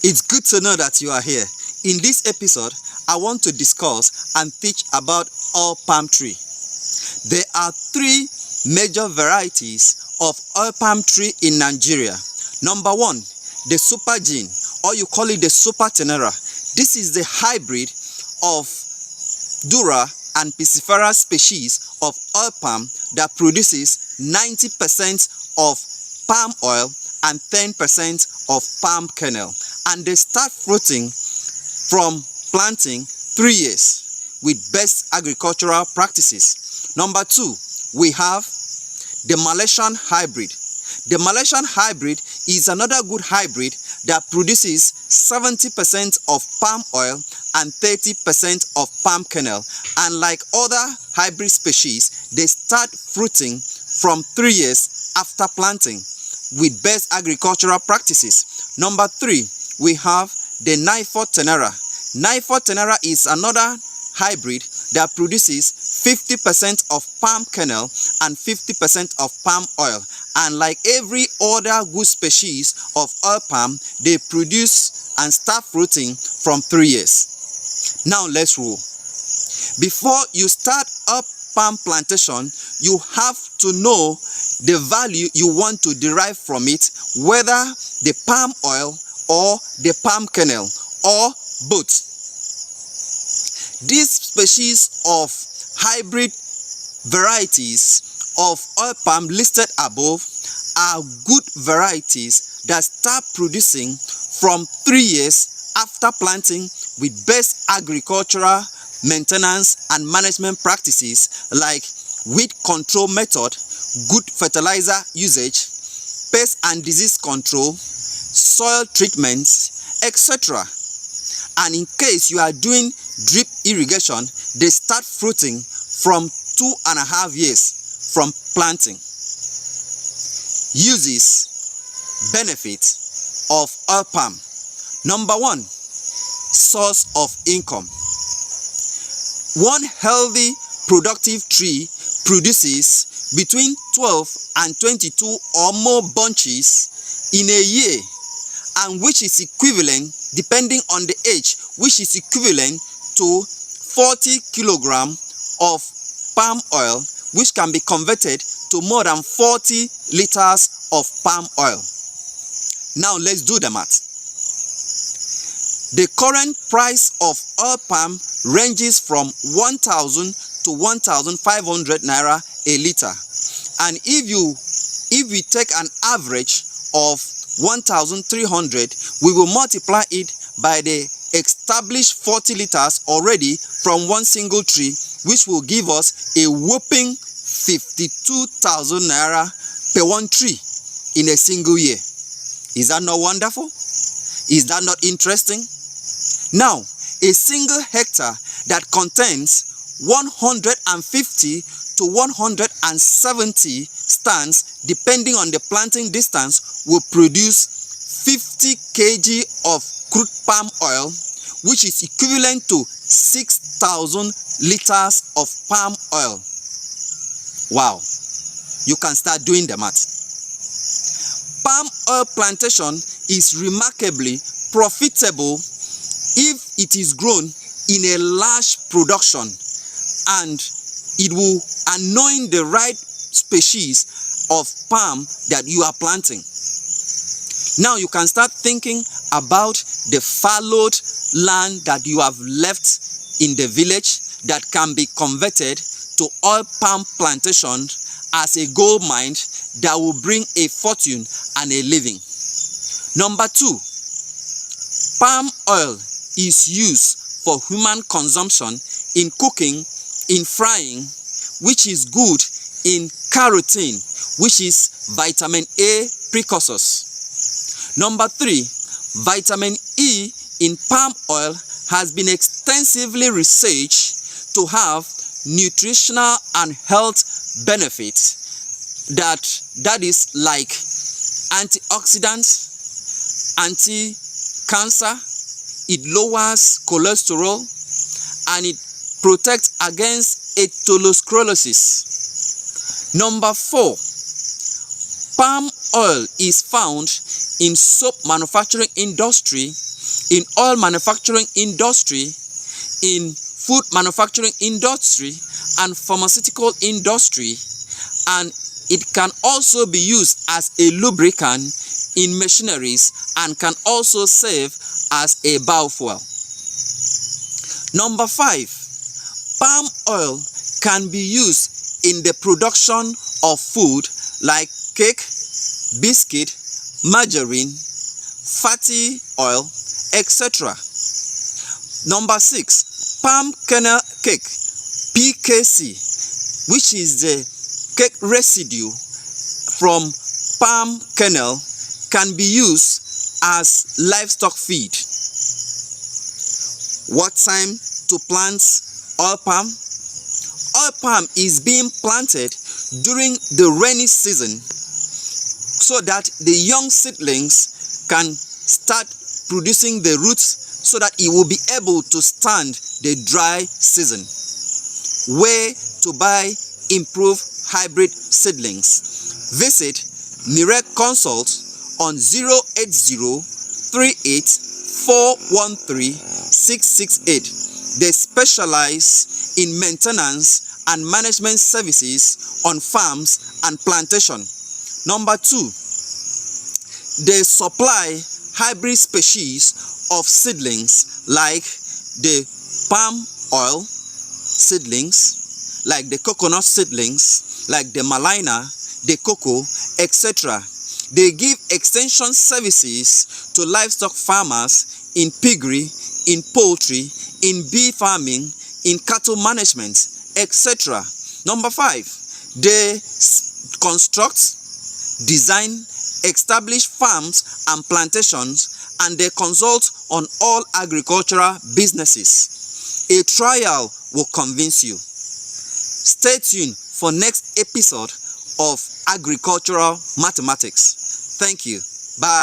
It's good to know that you are here. In this episode, I want to discuss and teach about oil palm tree. There are three major varieties of oil palm tree in Nigeria. Number one, the super gene, or you call it the super tenera. This is the hybrid of Dura and Piscifera species of oil palm that produces 90% of palm oil and 10% of palm kernel, and they start fruiting from planting 3 years with best agricultural practices. Number two, we have the Malaysian hybrid. The Malaysian hybrid is another good hybrid that produces 70% of palm oil and 30% of palm kernel, and like other hybrid species, they start fruiting from 3 years after planting with best agricultural practices. Number three, we have the Nifo tenera. Nifo tenera is another hybrid that produces 50% of palm kernel and 50% of palm oil, and like every other good species of oil palm, they produce and start fruiting from 3 years. Now let's roll. Before you start up palm plantation, you have to know the value you want to derive from it, whether the palm oil or the palm kernel or both. These species of hybrid varieties of oil palm listed above are good varieties that start producing from 3 years after planting with best agricultural maintenance and management practices like weed control method, good fertilizer usage, pest and disease control, soil treatments, etc. And in case you are doing drip irrigation, they start fruiting from 2.5 years from planting. Uses, benefits of oil palm. Number one, source of income. One healthy, productive tree produces between 12 and 22 or more bunches in a year, and which is equivalent, depending on the age, which is equivalent to 40 kilograms of palm oil, which can be converted to more than 40 liters of palm oil. Now let's do the math. The current price of oil palm ranges from 1,000 to 1,500 naira a liter, and if we take an average of 1,300, we will multiply it by the established 40 liters already from one single tree, which will give us a whopping 52,000 naira per one tree in a single year. Is that not wonderful? Is that not interesting? Now, a single hectare that contains 150 to 170 stands, depending on the planting distance, will produce 50 kg of crude palm oil, which is equivalent to 6,000 liters of palm oil. Wow, you can start doing the math. Palm oil plantation is remarkably profitable if it is grown in a large production, and it will anoint the right species of palm that you are planting. Now you can start thinking about the fallowed land that you have left in the village that can be converted to oil palm plantation as a gold mine that will bring a fortune and a living. Number two, palm oil is used for human consumption in cooking, in frying, which is good in carotene, which is vitamin A precursors. Number three, vitamin E in palm oil has been extensively researched to have nutritional and health benefits that is like antioxidants, anti-cancer, it lowers cholesterol, and it protects against atherosclerosis. Number four, palm oil is found in soap manufacturing industry, in oil manufacturing industry, in food manufacturing industry, and pharmaceutical industry, and it can also be used as a lubricant in machineries and can also serve as a biofuel. Number 5, palm oil can be used in the production of food like cake, biscuit, margarine, fatty oil, etc. Number 6, palm kernel cake, PKC, which is the cake residue from palm kernel, can be used as livestock feed. What time to plant oil palm? Oil palm is being planted during the rainy season so that the young seedlings can start producing the roots so that it will be able to stand the dry season. Where to buy improved hybrid seedlings? Visit Mirek Consult on 08038413668. They specialize in maintenance and management services on farms and plantation. Number 2, they supply hybrid species of seedlings like the palm oil seedlings, like the coconut seedlings, like the malina, the cocoa, etc. They give extension services to livestock farmers in piggery, in poultry, in bee farming, in cattle management, etc. Number 5, they construct, design, establish farms and plantations, and they consult on all agricultural businesses. A trial will convince you. Stay tuned for next episode of Agricultural Mathematics. Thank you. Bye.